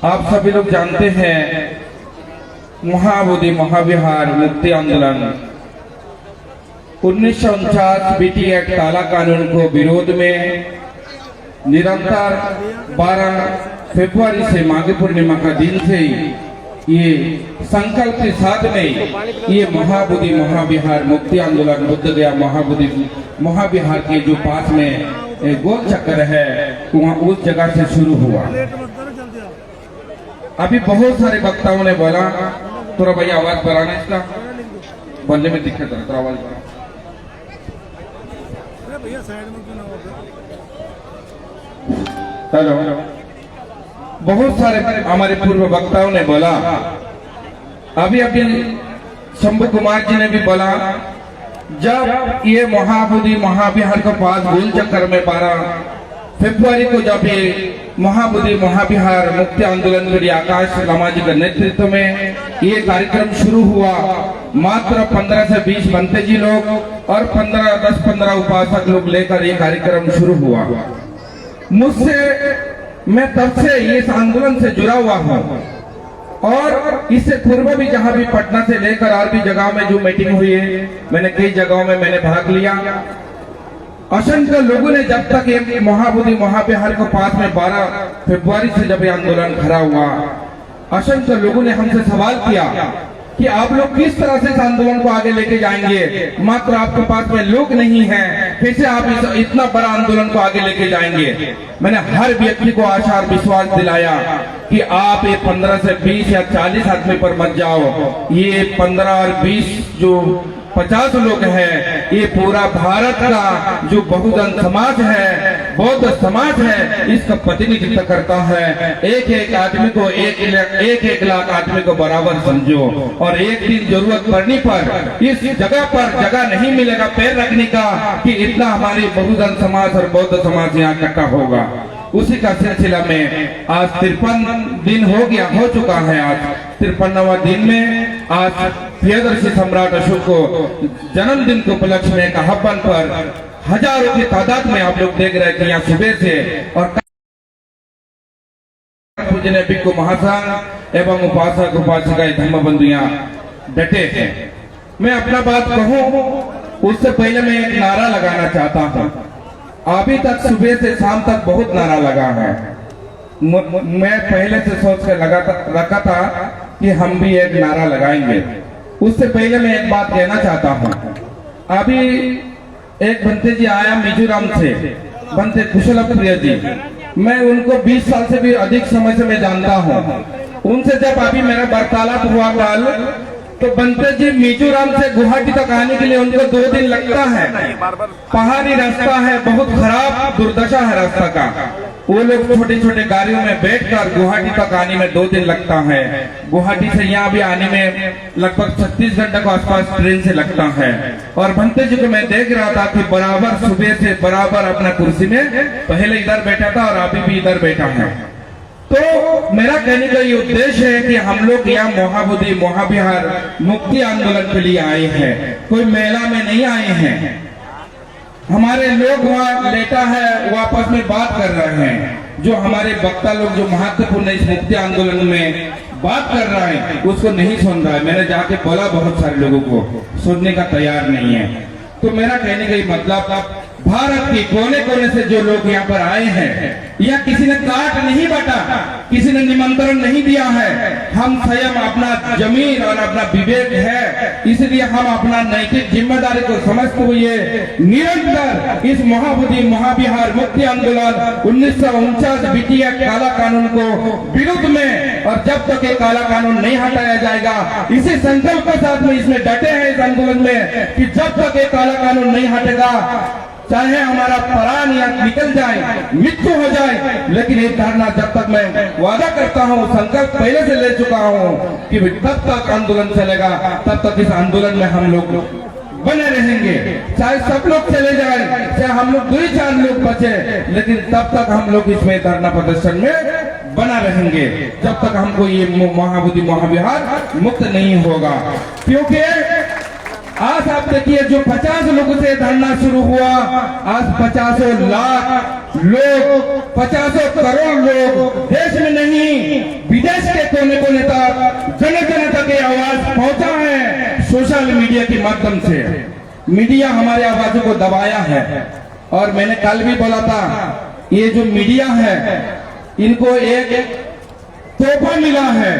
आप सभी लोग जानते हैं महाबोधि महाविहार मुक्ति आंदोलन 1949 बीटी एक्ट काला कानून को विरोध में निरंतर 12 फरवरी से माघी पूर्णिमा का दिन से ये संकल्प के साथ में ये महाबोधि महाविहार मुक्ति आंदोलन बुद्ध गया महाबोधि महाविहार के जो पास में गोल चक्कर है वहाँ उस जगह से शुरू हुआ। अभी बहुत सारे वक्ताओं ने बोला, थोड़ा भैया आवाज बढ़ाना, इसका बोलने में दिक्कत है, तो आवाज बढ़ा। हेलो, बहुत सारे हमारे पूर्व वक्ताओं ने बोला, अभी शंभू कुमार जी ने भी बोला, जब ये महाबोधि महाविहार के पास गोल चक्कर में 12 फरवरी को जब ये महाबोधि महाविहार मुक्ति आंदोलन के लिए आकाश लामा जी के नेतृत्व में ये कार्यक्रम शुरू हुआ, मात्र 15 से 20 बनते जी लोग और 10-15 उपासक लोग लेकर ये कार्यक्रम शुरू हुआ। मैं तब से इस आंदोलन से जुड़ा हुआ हूँ और इससे पूर्व भी जहाँ भी पटना से लेकर और भी जगह में जो मीटिंग हुई है, मैंने कई जगहों में मैंने भाग लिया। असंख्य लोगों ने जब तक ये महाबोधि महाविहार के पास में 12 फरवरी से जब ये आंदोलन खड़ा हुआ, असंख्य लोगों ने हमसे सवाल किया कि आप लोग किस तरह से इस आंदोलन को आगे लेके जाएंगे, मात्र आपके पास में लोग नहीं हैं, कैसे आप इतना बड़ा आंदोलन को आगे लेके जाएंगे। मैंने हर व्यक्ति को आशा और विश्वास दिलाया कि आप ये 15 से 20 या 40 आदमी पर मत जाओ, ये 15 और 20 जो 50 लोग हैं, ये पूरा भारत का जो बहुजन समाज है, बौद्ध समाज है, इसका प्रतिनिधित्व करता है। एक एक आदमी को एक लाख आदमी को बराबर समझो और एक दिन जरूरत पड़ने पर इस जगह पर जगह नहीं मिलेगा पैर रखने का कि इतना हमारी बहुजन समाज और बौद्ध समाज यहाँ इकट्ठा होगा। उसी का सिलसिला में आज 53 दिन हो चुका है। आज 53वां दिन में आज प्रियदर्शी सम्राट अशोक को जन्मदिन के उपलक्ष्य में एक आह्वान पर हजारों की तादाद में आप लोग देख रहे हैं कि यहाँ सुबह से और पूजनीय भिक्खु महासंघ एवं उपासक उपासिका धर्म बंधु यहाँ डटे हैं। मैं अपना बात कहूँ उससे पहले मैं एक नारा लगाना चाहता हूँ। अभी तक सुबह से शाम तक बहुत नारा लगा है। मैं पहले से सोच कर रखा था कि हम भी एक नारा लगाएंगे। उससे पहले मैं एक बात कहना चाहता हूँ। अभी एक बनते जी आया मिजोरम से, बनते कुशल प्रिय जी, मैं उनको 20 साल से भी अधिक समय से मैं जानता हूँ। उनसे जब अभी मेरा वार्तालाप हुआ कल, तो बनते जी मिजोरम से गुवाहाटी तक आने के लिए उनको 2 दिन लगता है। पहाड़ी रास्ता है, बहुत खराब दुर्दशा है रास्ता का। वो लोग छोटे छोटे गाड़ियों में बैठकर गुवाहाटी तक आने में 2 दिन लगता है। गुवाहाटी से यहाँ भी आने में लगभग 36 घंटे को आसपास ट्रेन से लगता है। और बनते जी को मैं देख रहा था कि बराबर सुबह से बराबर अपना कुर्सी में पहले इधर बैठा था और अभी भी इधर बैठा है। तो मेरा कहने का ये उद्देश्य है कि हम लोग यहाँ महाबोधि महाविहार मुक्ति आंदोलन के लिए आए हैं, कोई मेला में नहीं आए हैं। हमारे लोग वहाँ लेटा है, वो आपस में बात कर रहे हैं। जो हमारे वक्ता लोग जो महत्वपूर्ण इस मुक्ति आंदोलन में बात कर रहे हैं उसको नहीं सुन रहा है। मैंने जाके बोला बहुत सारे लोगों को, सुनने का तैयार नहीं है। तो मेरा कहने का मतलब भारत के कोने कोने से जो लोग यहाँ पर आए हैं, या किसी ने काट नहीं बांटा, किसी ने निमंत्रण नहीं दिया है। हम स्वयं अपना जमीन और अपना विवेक है, इसलिए हम अपना नैतिक जिम्मेदारी को समझते हुए निरंतर इस महाबोधि महाविहार मुक्ति आंदोलन 1949 बीटी एक्ट काला कानून को विरुद्ध में, और जब तक ये काला कानून नहीं हटाया जाएगा, इसी संकल्प के साथ में इसमें डटे हैं इस आंदोलन में कि जब तक ये काला कानून नहीं हटेगा, चाहे हमारा प्राण या निकल जाए, मृत्यु हो जाए, लेकिन एक धारणा जब तक मैं वादा करता हूँ, संकल्प पहले से ले चुका हूँ कि तब तक आंदोलन चलेगा, तब तक इस आंदोलन में हम लोग बने रहेंगे। चाहे सब लोग चले जाए, चाहे हम लोग 2-4 लोग बचे, लेकिन तब तक हम लोग इसमें धरना प्रदर्शन में बना रहेंगे, जब तक हमको ये महाबोधि महाविहार मुक्त नहीं होगा। क्योंकि आज आप देखिए जो 50 लोगों से धरना शुरू हुआ, आज 50 लाख लोग, 50 करोड़ लोग देश में नहीं विदेश के कोने कोने तक जन जन तक ये आवाज पहुंचा है सोशल मीडिया के माध्यम से। मीडिया हमारे आवाजों को दबाया है। और मैंने कल भी बोला था, ये जो मीडिया है इनको एक तोहफा मिला है,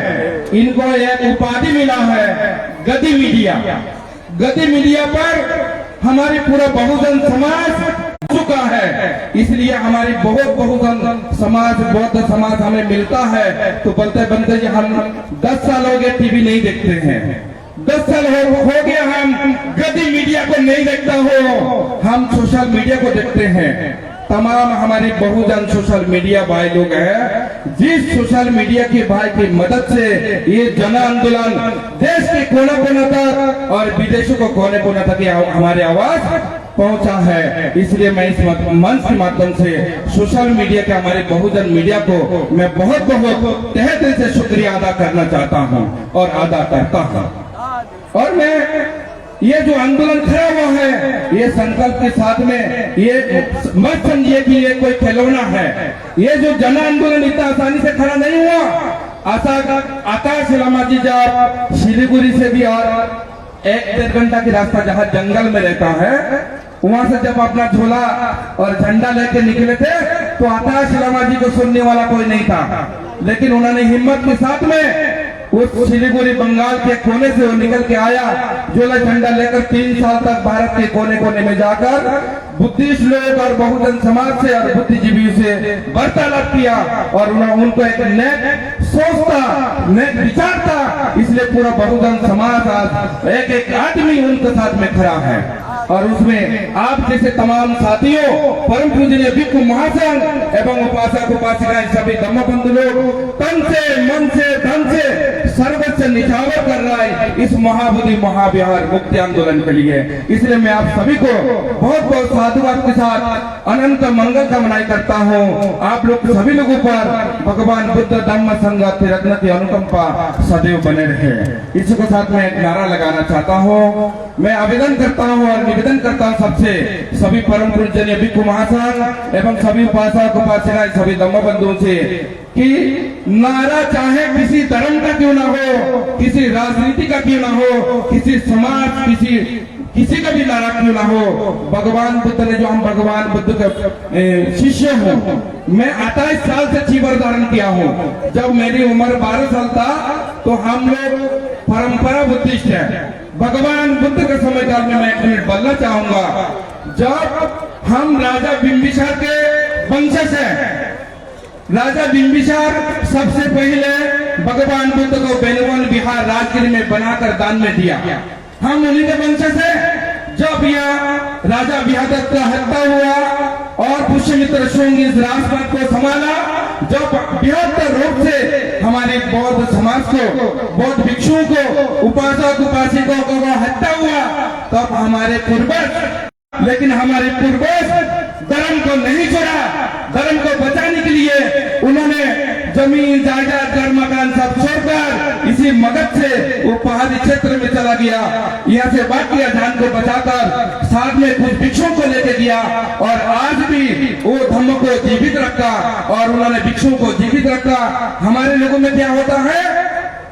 इनको एक उपाधि मिला है, गद्दी मीडिया। गद्दी मीडिया पर हमारी पूरा बहुजन समाज चुका है, इसलिए हमारी बहुत बहुजन समाज, बौद्ध समाज हमें मिलता है। तो बोलते बनते जी हम 10 साल हो गए टीवी नहीं देखते हैं, 10 साल हो गया हम गद्दी मीडिया को नहीं देखता हो, हम सोशल मीडिया को देखते हैं। तमाम हमारी बहुजन सोशल मीडिया भाई लोग हैं, जिस सोशल मीडिया के भाई की मदद से ये जन आंदोलन देश के कोने कोने तक और विदेशों को कोने कोने तक हमारे आवाज पहुंचा है। इसलिए मैं इस मंच के माध्यम से सोशल मीडिया के हमारे बहुजन मीडिया को मैं बहुत बहुत तहे दिल से शुक्रिया अदा करना चाहता हूं और अदा करता हूं। और मैं ये जो आंदोलन खड़ा हुआ है, ये संकल्प के साथ में, ये मत समझिए कि ये कोई खिलौना है। ये जो जन आंदोलन इतना आसानी से खड़ा नहीं हुआ। आकाश लामा जी जब सिलीगुड़ी से भी और 1-1.5 घंटा की रास्ता जहाँ जंगल में रहता है, वहां से जब अपना झोला और झंडा लेके निकले थे तो आकाश लामा जी को सुनने वाला कोई नहीं था, लेकिन उन्होंने हिम्मत के साथ में उस सिलीगुड़ी बंगाल के कोने से वो निकल के आया, झोला झंडा लेकर 3 साल तक भारत के कोने कोने में जाकर बुद्धिस्ट लोग और बहुजन समाज से और बुद्धिजीवियों से वार्तालाप किया और उनको एक नेक सोच था, नेक विचार था। इसलिए पूरा बहुजन समाज आज एक आदमी उनके साथ में खड़ा है। और उसमें आप जैसे तमाम साथियों, परम पूजनीय भिक्षु महासंघ एवं उपासक उपासिकाएं सभी धम्मबंधु लोग तन से, मन से, धन से सर्वस्व निछावर कर रहा है इस महाबोधि महाविहार मुक्ति आंदोलन के लिए। इसलिए मैं आप सभी को बहुत बहुत साधुवाद के साथ अनंत मंगल कामनाएं करता हूँ। आप लोग सभी लोगों पर भगवान बुद्ध धम्म संघ रत्न की अनुकंपा सदैव बने रहे। इसी के साथ मैं एक नारा लगाना चाहता हूँ। मैं आवेदन करता हूँ और निवेदन करता हूँ सबसे, सभी परम पूजनीय भिक्षु महासंघ एवं सभी उपासक उपासिकाएं सभी धम्मबंधुओं से कि नारा चाहे किसी धर्म का क्यों ना हो, किसी राजनीति का क्यों ना हो, किसी समाज, किसी का भी नारा क्यों ना हो, भगवान बुद्ध ने जो हम भगवान बुद्ध का शिष्य हूँ, मैं 28 साल से चीवर धारण किया हूँ। जब मेरी उम्र 12 साल था तो हम लोग परंपरा बुद्धिस्ट है। भगवान बुद्ध के समय काल में मैं 1 मिनट बोलना चाहूंगा। जब हम राजा बिंबिसार के वंशज हैं, राजा बिंबिसार सबसे पहले भगवान बुद्ध को बेलवन विहार राजगिरी में बनाकर दान में दिया। हम उन्हीं के वंशज हैं। जब यह राजा बिहादत्त का हत्या हुआ और पुष्यमित्र शुंग इस राजपाट को संभाला, जब बृहत्तर रूप से हमारे बौद्ध समाज को, बौद्ध भिक्षुओं को, उपासक उपासिकों को हत्या हुआ, तब हमारे पूर्वज, लेकिन हमारे पूर्वज धर्म को नहीं छोड़ा। धर्म को बचाने के लिए उन्होंने जमीन जायदाद घर मकान सब छोड़कर इसी मगध से वो पहाड़ी क्षेत्र में चला गया, यहाँ से बाकी जान को बचाकर साथ में कुछ भिक्षुओं को लेके गया और आज भी वो धर्म को जीवित रखा और उन्होंने भिक्षुओं को जीवित रखा। हमारे लोगों में क्या होता है,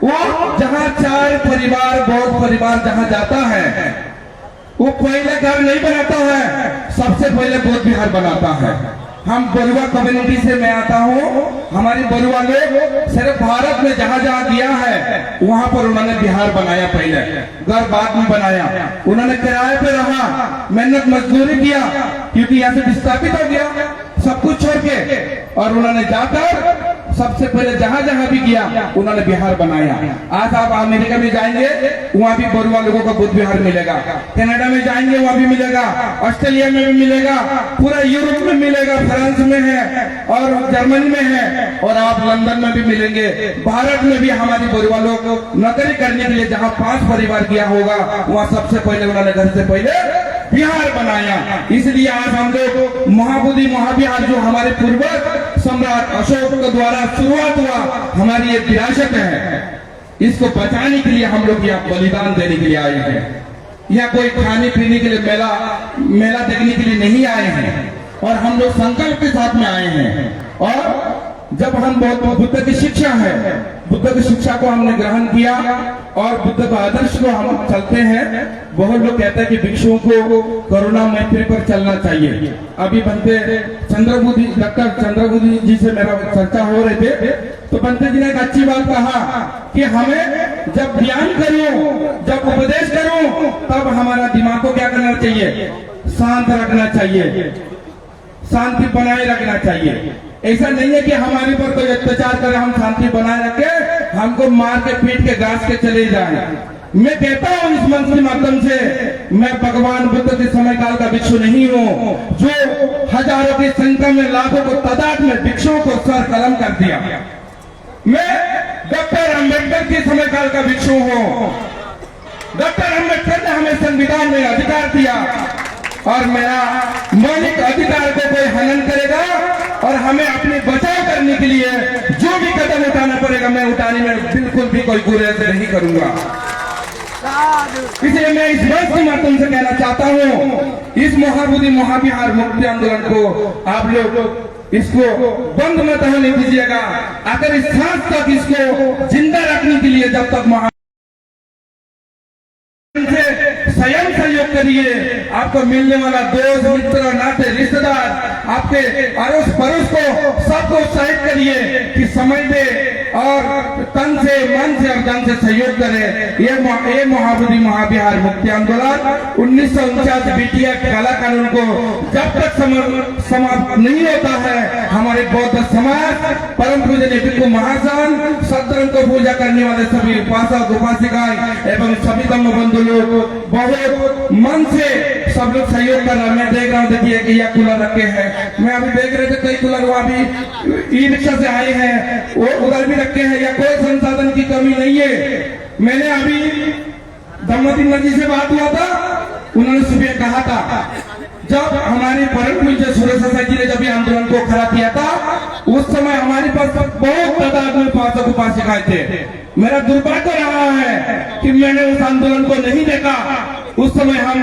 वो जहाँ 4 परिवार, बौद्ध परिवार जहाँ जाता है, वो पहले घर नहीं बनाता है, सबसे पहले बौद्ध विहार बनाता है। हम बरुआ कम्युनिटी से मैं आता हूँ। हमारी बरुआ लोग सिर्फ भारत में जहाँ जहाँ दिया है वहाँ पर उन्होंने बिहार बनाया, पहले घर बाद में बनाया। उन्होंने किराए पे रहा, मेहनत मजदूरी किया, क्योंकि यहाँ से विस्थापित हो गया सब कुछ छोड़ के, और उन्होंने जाकर सबसे पहले जहाँ जहाँ भी गया उन्होंने बिहार बनाया। आज आप अमेरिका में जाएंगे वहाँ भी बरुआ लोगों का बुद्ध विहार मिलेगा, कनाडा में जाएंगे वहाँ भी मिलेगा, ऑस्ट्रेलिया में भी मिलेगा, पूरा यूरोप में मिलेगा, फ्रांस में है और जर्मनी में है, और आप लंदन में भी मिलेंगे। भारत में भी हमारी बरुआ लोग नौकरी करने के लिए जहाँ 5 परिवार किया होगा वहाँ सबसे पहले उन्होंने घर से पहले बिहार बनाया। इसलिए आज हम लोग महाबोधि महाविहार जो हमारे पूर्वज सम्राट अशोक के द्वारा शुरुआत हुआ, हमारी ये विरासत है, इसको बचाने के लिए हम लोग यहाँ बलिदान देने के लिए आए हैं। या कोई खाने पीने के लिए मेला देखने के लिए नहीं आए हैं, और हम लोग संकल्प के साथ में आए हैं। और जब हम बहुत बुद्ध की शिक्षा है, बुद्ध की शिक्षा को हमने ग्रहण किया और बुद्ध का आदर्श को हम चलते हैं। बहुत लोग कहते हैं कि भिक्षुओं को कोरोना मैत्री पर चलना चाहिए। अभी बनते डॉक्टर चंद्रबुद्धि जी से मेरा चर्चा हो रहे थे, तो बनते जी ने एक अच्छी बात कहा कि हमें जब ध्यान करूं, जब उपदेश करूं, तब हमारा दिमाग को क्या करना चाहिए, शांत रखना चाहिए, शांति बनाए रखना चाहिए। ऐसा नहीं है कि हमारे पर कोई अत्याचार करे, हम शांति बनाए रखे, हमको मार के पीट के गांस के चले जाए। मैं कहता हूं इस मंच के माध्यम से, मैं भगवान बुद्ध के समय काल का भिक्षु नहीं हूं, जो हजारों की संख्या में, लाखों को तादाद में भिक्षुओं को सर कलम कर दिया। मैं डॉक्टर अम्बेडकर के समय काल का भिक्षु हूं। डॉक्टर अम्बेडकर ने हमें संविधान में अधिकार दिया, और मेरा मौलिक अधिकार को कोई हनन करेगा और हमें अपने बचाव करने के लिए जो भी कदम उठाना पड़ेगा, मैं उठाने में बिल्कुल भी कोई गुरेज नहीं करूंगा। इसलिए मैं इस वर्ष के माध्यम से कहना चाहता हूं, इस महाबोधि महाविहार मुक्ति आंदोलन को आप लोग इसको बंद मत होने दीजिएगा। अगर इस सांस तक इसको जिंदा रखने के लिए जब तक स्वयं सहयोग करिए, आपको मिलने वाला दोस्त मित्र नाते रिश्तेदार, आपके अड़ोस पड़ोस को सबको उत्साहित करिए कि समय दे और तन से, मन से और धन से सहयोग करें। ये महाबोधि महाविहार मुक्ति आंदोलन 1949 बीटीए काला कानून को जब तक समाप्त नहीं होता है, हमारे बौद्ध समाज, परम पूजनीय भिक्षु महाजन, सत्रंग को पूजा करने वाले सभी उपासक उपासिकाएं एवं सभी धर्म बंधु लोग बहुत मन से सब लोग सहयोग कर रहे हैं। मैं देख रहा हूँ, देखिए कि यह कूलर रखे हैं, मैं अभी देख रहे थे कई कूलर वो अभी ई रिक्शा से आए हैं, वो उधर भी रखे हैं। या कोई संसाधन की कमी नहीं है। मैंने अभी धम्मदिन जी से बात हुआ था, उन्होंने सुबह कहा था, जब हमारे परम पूज्य सूर्य जी ने जब आंदोलन को खड़ा किया था, उस समय हमारे पास बहुत तादाद में उपासक उपासिकाएं थे। मेरा दुर्भाग्य रहा है कि मैंने उस आंदोलन को नहीं देखा। उस समय हम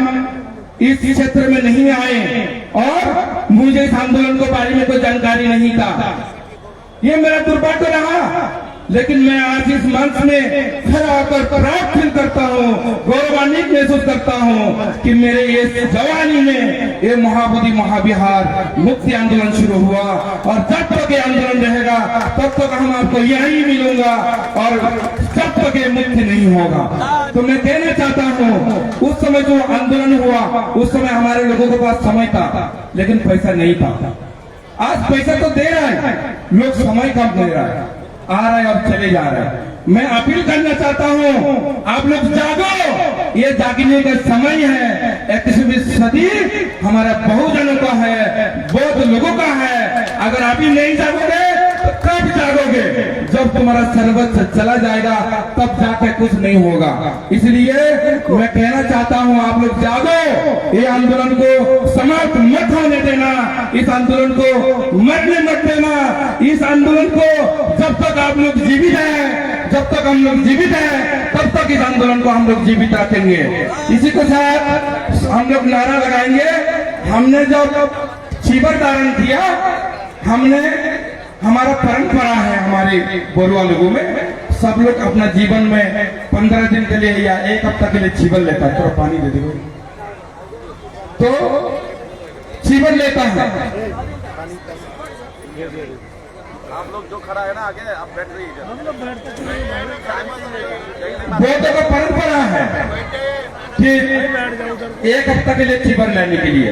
इस क्षेत्र में नहीं आए और मुझे इस आंदोलन के बारे में कोई जानकारी नहीं था। ये मेरा दुर्भाग्य रहा, लेकिन मैं आज इस मंच में खड़ा होकर प्राप्त फील करता हूँ, गौरवान्वित महसूस करता हूँ कि मेरे ये जवानी में ये महाबोधि महाविहार मुक्ति आंदोलन शुरू हुआ, और जब तक ये आंदोलन रहेगा तब तक हम आपको यहीं मिलूंगा, और जब तक ये मुक्ति नहीं होगा। तो मैं कहना चाहता हूँ, उस समय जो आंदोलन हुआ, उस समय हमारे लोगों के पास समय था, लेकिन पैसा नहीं था। आज पैसा तो दे रहा है, लोग समय कम दे रहा है, आ रहा है और चले जा रहे हैं। मैं अपील करना चाहता हूँ, आप लोग जागो, ये जागने का समय है। 21वीं सदी हमारा बहुजनों का है, बहुत लोगों का है। अगर आप ही नहीं जागोगे तो कब जागोगे? जब तुम्हारा सर्वस्व चला जाएगा तब जाके कुछ नहीं होगा। इसलिए मैं कहना चाहता हूँ, आप लोग जागो, ये आंदोलन को समाप्त मत होने देना, इस आंदोलन को मरने मत देना। इस आंदोलन को जब तक आप लोग जीवित हैं, जब तक हम लोग जीवित हैं, तब तक इस आंदोलन को हम लोग जीवित रखेंगे। इसी के साथ हम लोग नारा लगाएंगे। हमने जब शिविर धारण किया, हमने हमारा परंपरा है, हमारे बोलवा लोगों में सब लोग अपना जीवन में 15 दिन के लिए या 1 हफ्ता के लिए शिविर लेता है। थोड़ा पानी दे दो। तो शिविर लेता है। आप लोग जो खड़ा है ना आगे, आप बैठ रही बौद्धों का परंपरा है कि 1 हफ्ता के लिए शिविर लेने के लिए।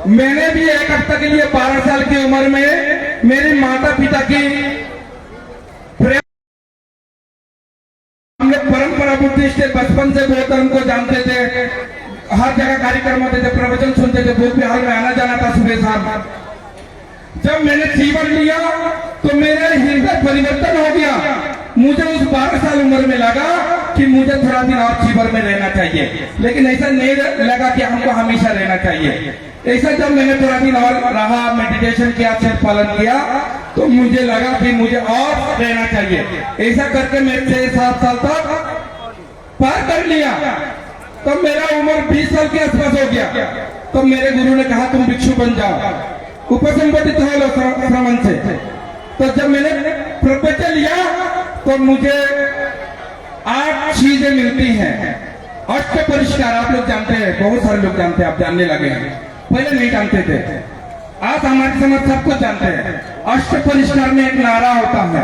मैंने भी 1 हफ्ता के लिए 12 साल की उम्र में मेरे माता पिता की हम लोग परंपरा बुद्धिस्ट बचपन से बौद्ध धर्म को जानते थे, हर जगह कार्यक्रम होते थे, प्रवचन सुनते थे, बौद्ध विहार में आना जाना था सुबह शाम। जब मैंने शिविर लिया तो मेरा हृदय परिवर्तन हो गया। मुझे उस 12 साल उम्र में लगा कि मुझे थोड़ा दिन और शिविर में रहना चाहिए, लेकिन ऐसा नहीं लगा कि हमको हमेशा रहना चाहिए। ऐसा जब मैंने थोड़ा दिन और रहा, मेडिटेशन किया, सिर्फ पालन किया, तो मुझे लगा कि मुझे और रहना चाहिए। ऐसा करके मैं 6-7 साल तक पार कर लिया। तब मेरा उम्र 20 साल के आसपास हो गया। तब मेरे गुरु ने कहा तुम भिक्षु बन जाओ, उपसंपत्ति हो लो श्रमण से। तो जब मैंने प्रतिज्ञा लिया तो मुझे 8 चीजें मिलती हैं। अष्ट परिष्कार आप लोग जानते हैं, बहुत सारे लोग जानते हैं, आप जानने लगे हैं, पहले नहीं जानते थे, आज हमारे समझ सब कुछ जानते हैं। अष्ट परिष्कार में एक नारा होता है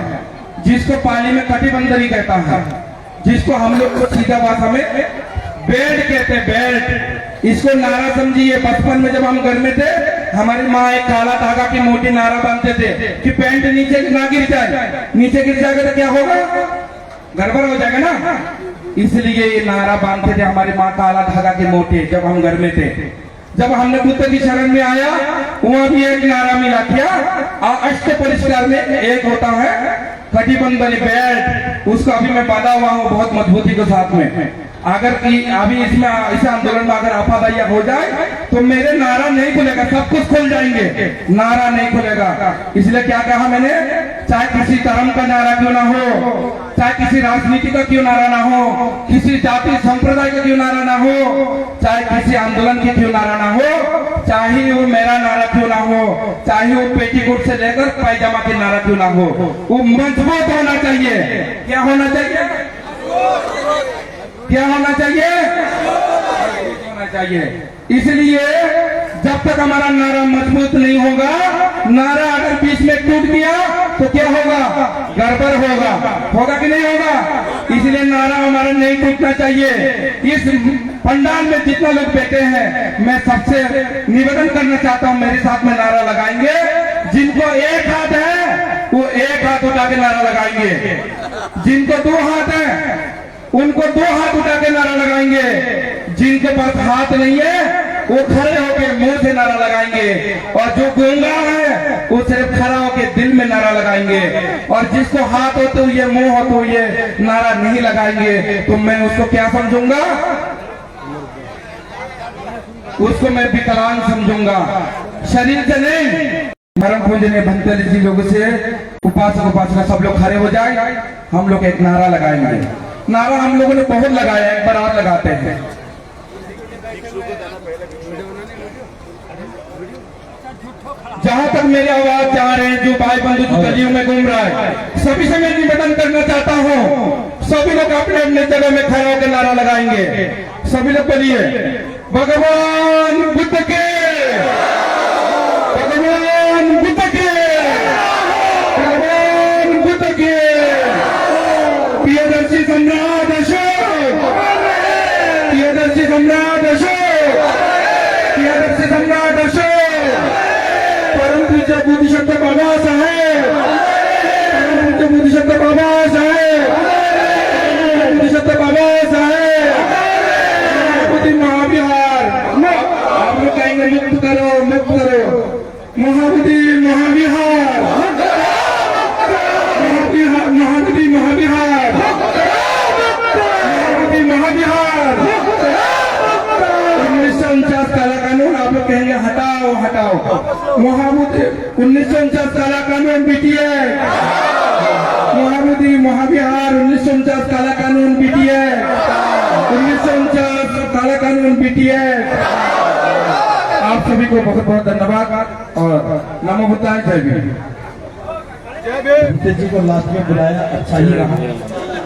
जिसको पाली में कटिबंधनी कहता है, जिसको हम लोग को सीधा भाषा में बेल्ट कहते हैं, बेल्ट। इसको नारा समझिए। बचपन में जब हम घर में थे, हमारी माँ एक काला धागा की मोटी नारा बांधते थे कि पैंट नीचे ना गिर जाए, नीचे गिर जाएगा तो क्या होगा, गड़बड़ हो जाएगा ना। इसलिए ये नारा बांधते थे हमारी माँ, काला धागा के मोटे, जब हम घर में थे। जब हमने बुद्ध की शरण में आया, वहां भी एक नारा मिला, क्या अष्ट परिष्कार में एक होता है कटिबंधनी बेल्ट, उसको अभी मैं बांधा हुआ हूँ बहुत मजबूती के साथ में। अगर अभी इसमें इस आंदोलन में अगर आपादाइया हो जाए तो मेरे नारा नहीं खुलेगा, सब कुछ खुल जाएंगे, नारा नहीं खुलेगा। इसलिए क्या कहा मैंने, चाहे किसी धर्म का नारा क्यों ना हो, चाहे किसी राजनीति का क्यों नारा ना हो, किसी जाति संप्रदाय का क्यों नारा ना हो, चाहे किसी आंदोलन की क्यों नारा ना हो, चाहे वो मेरा नारा क्यों ना हो, चाहे वो पेटीकोट से लेकर पायजामा की नारा क्यों ना हो, वो मजबूत होना चाहिए। क्या होना चाहिए, क्या होना चाहिए, होना चाहिए। इसलिए जब तक हमारा नारा मजबूत नहीं होगा, नारा अगर बीच में टूट गया तो क्या होगा, गड़बड़ होगा, होगा कि नहीं होगा। इसलिए नारा हमारा नहीं टूटना चाहिए। इस पंडाल में जितना लोग बैठे हैं, मैं सबसे निवेदन करना चाहता हूं, मेरे साथ में नारा लगाएंगे। जिनको एक हाथ है वो एक हाथ उठा के नारा लगाएंगे, जिनको 2 हाथ है उनको 2 हाथ उठा के नारा लगाएंगे, जिनके पास हाथ नहीं है वो खड़े होकर मुंह से नारा लगाएंगे, और जो गूंगा है वो सिर्फ खड़ा होकर दिल में नारा लगाएंगे, और जिसको हाथ होते हुए मुंह होते हुए नारा नहीं लगाएंगे तो मैं उसको क्या समझूंगा, उसको मैं विकलांग समझूंगा, शरीर से नहीं। परम पूजनीय भंतेली जी लोगों से उपासक उपासना सब लोग खड़े हो जाए, हम लोग एक नारा लगाएंगे। नारा हम लोगों ने बहुत लगाया, एक बार और लगाते हैं। जहां तक मेरी आवाज जा रहे हैं, जो भाई बंधु जो गलियों में घूम रहा है, सभी से मैं निवेदन करना चाहता हूं, सभी लोग अपने अपने जगह में खड़े होकर नारा लगाएंगे। सभी लोग बोलिए, भगवान बुद्ध के, भगवान बुद्ध के, भगवान बुद्ध के, प्रियदर्शी सम्राट अशोक, प्रियदर्शी सम्राट अशोक, प्रियदर्शी सम्राट अशोक, परम पूज्य बुद्धिशक्त बाबा साहेब, परम पूज्य बुद्धिशक्त बाबा साहेब, बुद्धिशक्त बाबा साहेब, बुद्धि महाविहार। आप लोग कहेंगे मुक्त करो, मुक्त करो, महाबुद्धि महाविहार, महाबुद्धि महाविहार, महाबुद्धि महाविहार। 1949 काला कानून, आप लोग कहेंगे हटाओ हटाओ, महाबुद्धि 1949 काला कानून बीटीए, महाबुद्धि महाविहार 1949 काला कानून बीटीए, 1949 काला कानून बीटीए। आप सभी को बहुत बहुत धन्यवाद और नमो बुद्धाय, जय भीम। जी को लास्ट में बुलाया, अच्छा ही रहा।